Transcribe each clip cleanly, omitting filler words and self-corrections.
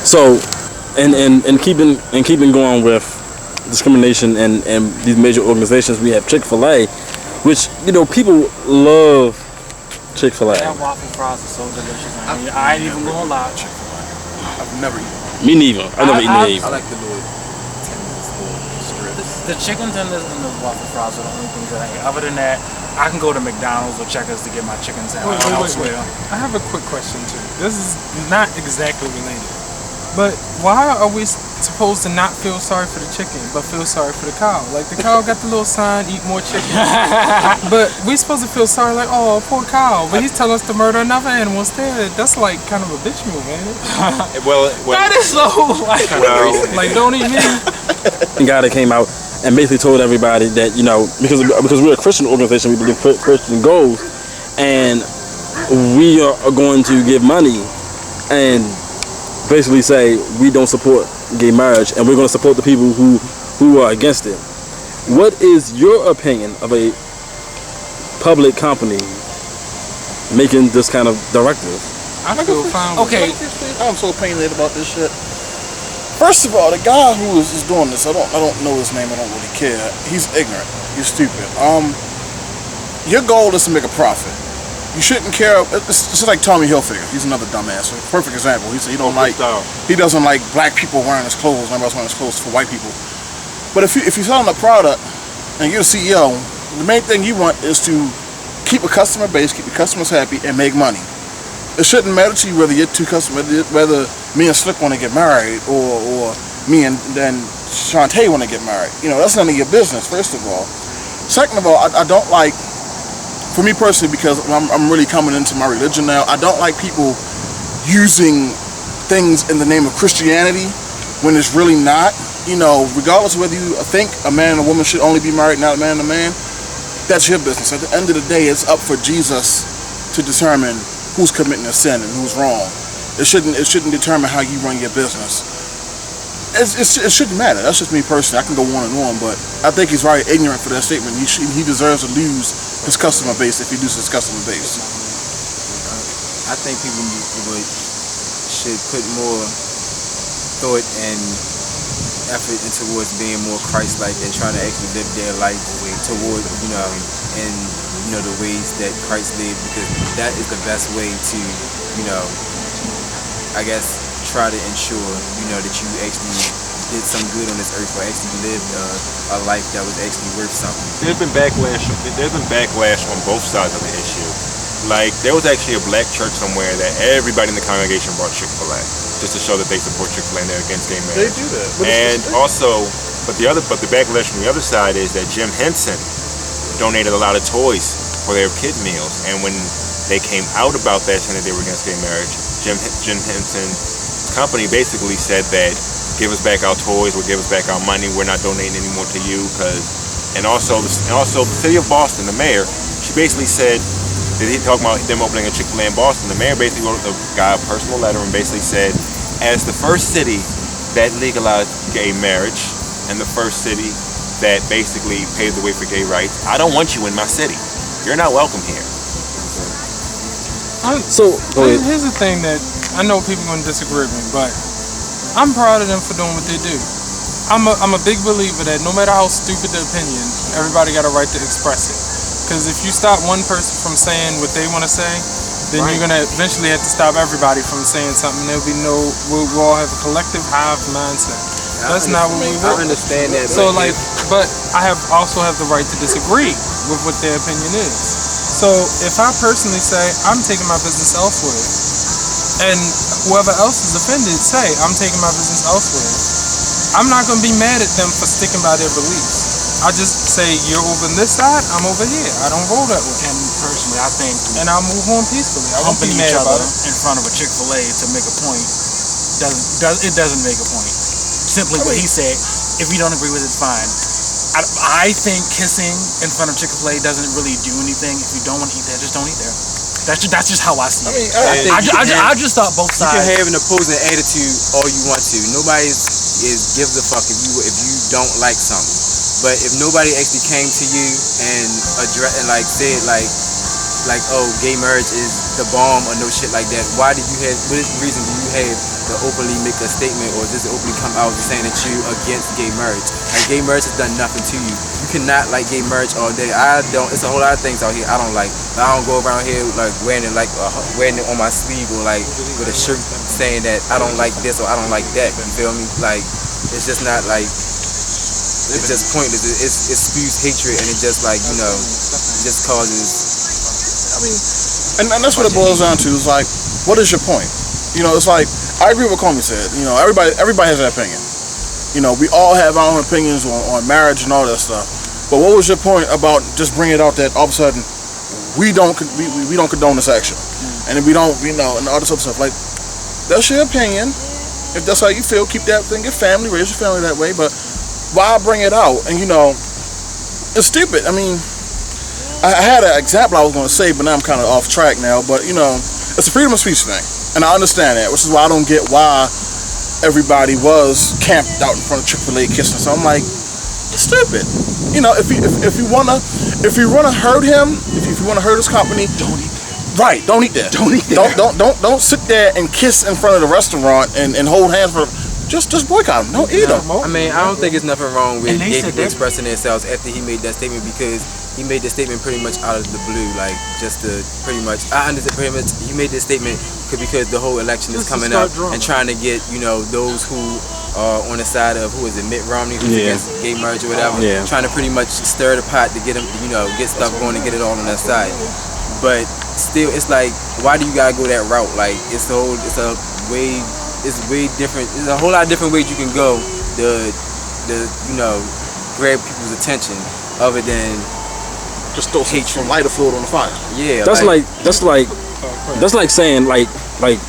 So, and keeping going with discrimination and these major organizations, we have Chick-fil-A, which people love Chick-fil-A. That waffle fries are so delicious. I ain't even gonna lie. I've never eaten. Me neither. I've never eaten it either. I like the little tenders, little strips. The chicken tenders and the waffle fries are the only things that I eat. Other than that, I can go to McDonald's or Checkers to get my chicken sandwich elsewhere. I have a quick question too. This is not exactly related, but why are we supposed to not feel sorry for the chicken, but feel sorry for the cow? Like the cow got the little sign, eat more chicken, but we supposed to feel sorry, like, oh, poor cow. But he's telling us to murder another animal instead. That's like kind of a bitch move, ain't it? well, that is so like don't eat me. The guy that came out and basically told everybody that because we're a Christian organization, we believe Christian goals, and we are going to give money and basically say we don't support gay marriage and we're going to support the people who are against it. What is your opinion of a public company making this kind of directive? I feel fine. Okay, I'm so opinionated about this shit. First of all, the guy who is doing this, I don't know his name. I don't really care. He's ignorant. He's stupid. Your goal is to make a profit. You shouldn't care. It's just like Tommy Hilfiger. He's another dumbass. Perfect example. He said he doesn't like black people wearing his clothes. Everybody's wearing his clothes for white people. But if you're selling a product and you're the CEO, the main thing you want is to keep a customer base, keep your customers happy, and make money. It shouldn't matter to you whether your two customers, whether me and Slick want to get married or me and then Shantae want to get married. That's none of your business, first of all. Second of all, I don't like, for me personally, because I'm really coming into my religion now, I don't like people using things in the name of Christianity when it's really not. Regardless of whether you think a man and a woman should only be married, not a man and a man, that's your business. At the end of the day, it's up for Jesus to determine who's committing a sin and who's wrong. It shouldn't determine how you run your business. It shouldn't matter. That's just me personally. I can go on and on, but I think he's very ignorant for that statement. He deserves to lose his customer base if he loses his customer base. I think people should put more thought and effort towards being more Christ-like and trying to actually live their life toward, and the ways that Christ lived, because that is the best way to, I guess, try to ensure, that you actually did some good on this earth, or actually lived a life that was actually worth something. There's been backlash on both sides of the issue. Like, there was actually a black church somewhere that everybody in the congregation brought Chick-fil-A just to show that they support Chick-fil-A and they're against gay marriage. They do that. And also, but the backlash from the other side is that Jim Henson donated a lot of toys for their kid meals, and when they came out about that, saying that they were against gay marriage, Jim Henson's company basically said that give us back our toys, or give us back our money. We're not donating anymore to you, and also the city of Boston, the mayor, she basically said. He talking about them opening a Chick-fil-A in Boston. The mayor basically wrote the guy a personal letter and basically said, as the first city that legalized gay marriage and the first city that basically paved the way for gay rights, I don't want you in my city. You're not welcome here. Here's the thing that I know people are going to disagree with me, but I'm proud of them for doing what they do. I'm a big believer that no matter how stupid the opinion, everybody got a right to express it. Because if you stop one person from saying what they want to say, then you're going to eventually have to stop everybody from saying something. We'll all have a collective hive mindset. That's not what we want. I understand that. So but I also have the right to disagree with what their opinion is. So if I personally say, I'm taking my business elsewhere, and whoever else is offended say, I'm taking my business elsewhere, I'm not going to be mad at them for sticking by their beliefs. I just say, you're over on this side, I'm over here. I don't roll that way. And personally, I think... And I'll move on peacefully. I won't be humping mad each other about it. in front of a Chick-fil-A to make a point doesn't make a point. Simply what he said, if you don't agree with it, fine. I think kissing in front of Chick-fil-A doesn't really do anything. If you don't want to eat there, just don't eat there. That's just how I see it. I just thought both sides. You can have an opposing attitude all you want to. Nobody gives a fuck if you don't like something. But if nobody actually came to you and said like, oh, gay marriage is the bomb or no shit like that. Why do you have? What reason do you have to openly make a statement or just openly come out saying that you against gay marriage? Like, gay marriage has done nothing to you. You cannot like gay marriage all day. I don't. It's a whole lot of things out here I don't like. I don't go around here like wearing it on my sleeve or like with a shirt saying that I don't like this or I don't like that. You feel me? Like, it's just not like. It's just pointless. It spews hatred and it just like, it just causes. And that's what it boils down to. Is like, what is your point? It's like, I agree with what Comey said. Everybody has an opinion. We all have our own opinions on marriage and all that stuff. But what was your point about just bringing it out that all of a sudden we don't condone this action, and then we don't, and all this other stuff? Like, that's your opinion. If that's how you feel, keep that thing. Your family, raise your family that way. But why bring it out? And it's stupid. I mean, I had an example I was going to say, but now I'm kind of off track now. But it's a freedom of speech thing, and I understand that, which is why I don't get why everybody was camped out in front of Chick-fil-A kissing. So I'm like, it's stupid. If you wanna hurt him, if you wanna hurt his company, don't eat that. Right, don't eat that. Don't eat that. Don't sit there and kiss in front of the restaurant and hold hands for. Just boycott them. Don't eat them. I mean, I don't think there's nothing wrong with gay people expressing themselves after he made that statement, because he made the statement pretty much out of the blue, like just to pretty much. I understand pretty much he made this statement because the whole election is coming up and trying to get those who are on the side of Mitt Romney, who's against gay marriage or whatever, trying to pretty much stir the pot to get him, get stuff going and get it all on that side. But still, it's like, why do you gotta go that route? Like, it's way different. There's a whole lot of different ways you can go to grab people's attention other than just throw some lighter fluid on the fire. Yeah, that's like saying like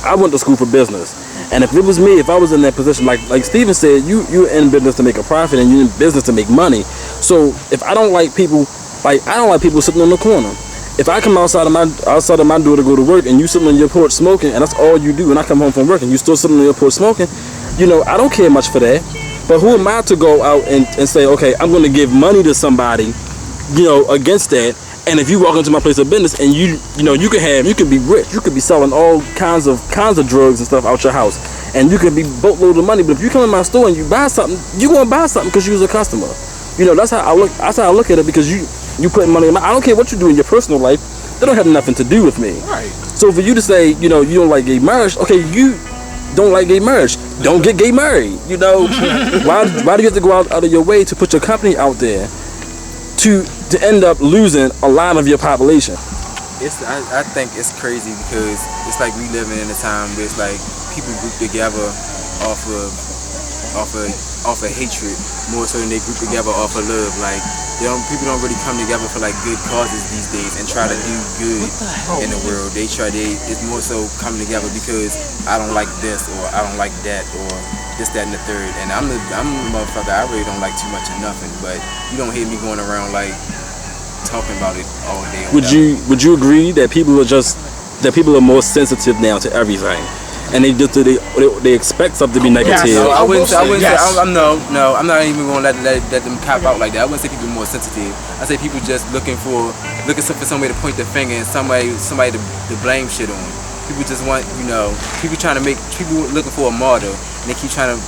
I went to school for business, and if it was me, if I was in that position, like Steven said, you're in business to make a profit and you're in business to make money. So if I don't like people, I don't like people sitting on the corner. If I come outside of my door to go to work and you sitting on your porch smoking, and that's all you do, and I come home from work and you still sitting on your porch smoking, I don't care much for that. But who am I to go out and say, okay, I'm going to give money to somebody, against that? And if you walk into my place of business and you can be rich, you could be selling all kinds of drugs and stuff out your house, and you can be boatloads of money. But if you come in my store and you buy something, you going to buy something because you was a customer. That's how I look. That's how I look at it, because you putting money in I don't care what you do in your personal life. That don't have nothing to do with me. Right. So for you to say, you don't like gay marriage, okay, you don't like gay marriage. Don't get gay married. Why do you have to go out of your way to put your company out there to end up losing a lot of your population? I think it's crazy, because it's like we living in a time where it's like people group together off of hatred more so than they group together off of love. Like, people don't really come together for like good causes these days and try to do good in the world. It's more so coming together because I don't like this or I don't like that or this, that, and the third. And I'm a motherfucker. I really don't like too much of nothing. But you don't hear me going around like talking about it all day. Would you agree that people are more sensitive now to everything? And they expect something to be negative. No, I wouldn't say. I'm not even going to let them cop out like that. I wouldn't say people are more sensitive. I say people just looking for somebody to point their finger and somebody to blame shit on. People just want, people looking for a martyr, and they keep trying to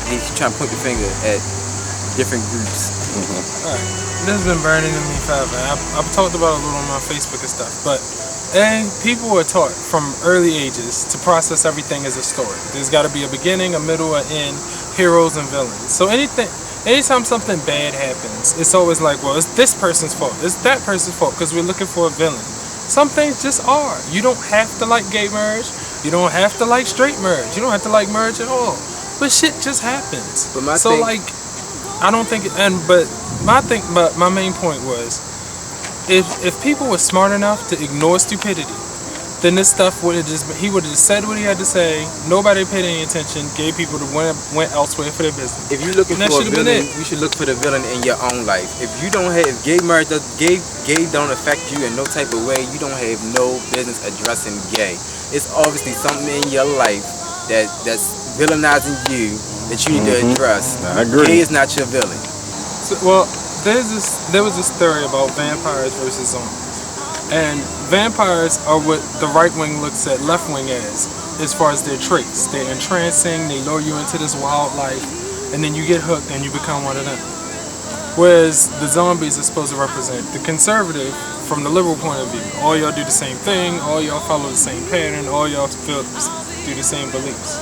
point the finger at different groups. Mm-hmm. All right. This has been burning in me forever. I've talked about it a little on my Facebook and stuff, but. And people were taught from early ages to process everything as a story. There's got to be a beginning, a middle, an end, heroes and villains. So anytime something bad happens, it's always like, well, it's this person's fault, it's that person's fault, because we're looking for a villain. Some things just are. You don't have to like gay marriage. You don't have to like straight marriage. You don't have to like marriage at all. But shit just happens. But my main point was, If people were smart enough to ignore stupidity, then this stuff he would have said what he had to say. Nobody paid any attention. Gay people went elsewhere for their business. If you're looking for a villain, you should look for the villain in your own life. If gay marriage, gay don't affect you in no type of way, you don't have no business addressing gay. It's obviously something in your life that's villainizing you that you need to address. I agree. Gay is not your villain. There was this theory about vampires versus zombies. And vampires are what the right wing looks at left wing as far as their traits. They're entrancing, they lure you into this wild life, and then you get hooked and you become one of them. Whereas the zombies are supposed to represent the conservative from the liberal point of view. All y'all do the same thing, all y'all follow the same pattern, all y'all do the same beliefs.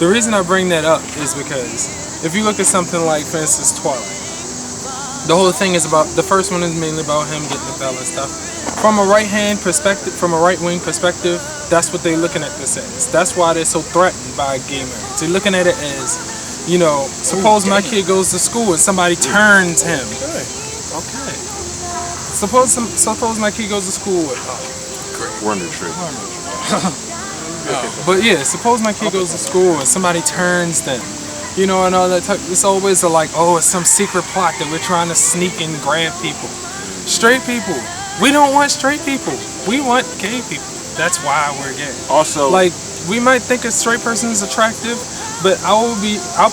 The reason I bring that up is because if you look at something like, for instance, Twilight, the whole thing is about, the first one is mainly about him getting the bell and stuff. From a right-hand perspective, from a right-wing perspective, that's what they're looking at this as. That's why they're so threatened by gay marriage. They're looking at it as, you know, suppose my kid goes to school and somebody turns him. Okay. Suppose my kid goes to school with Wonder Tree. But yeah, suppose my kid goes to school and somebody turns them. You know, and all that type. It's always like, oh, it's some secret plot that we're trying to sneak and grab people. Straight people. We don't want straight people. We want gay people. That's why we're gay. Also, Like, we might think a straight person is attractive, but I'll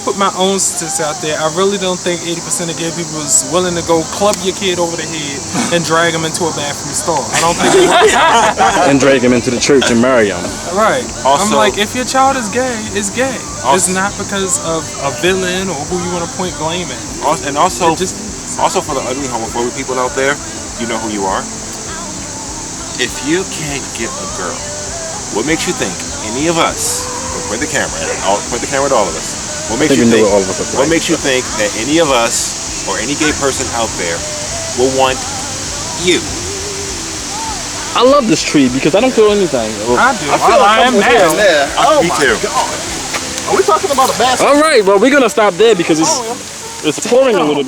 put my own statistics out there. I really don't think 80% of gay people is willing to go club your kid over the head and drag him into a bathroom stall. I don't think they want that. And drag him into the church and marry him. Right. Also- I'm like, if your child is gay, it's gay. It's Also- not because of a villain or who you want to point blame at. also It just- for the ugly homophobic people out there, you know who you are. If you can't get a girl, what makes you think any of us? Point the camera. Point the camera at all of us. What makes you think? All of us are What makes you think that any of us or any gay person out there will want you? I love this tree because I don't feel anything. I do. I feel I am here and now. there. Oh Me my too. God. Are we talking about a basket? All right, well, we're gonna stop there because it's pouring a little.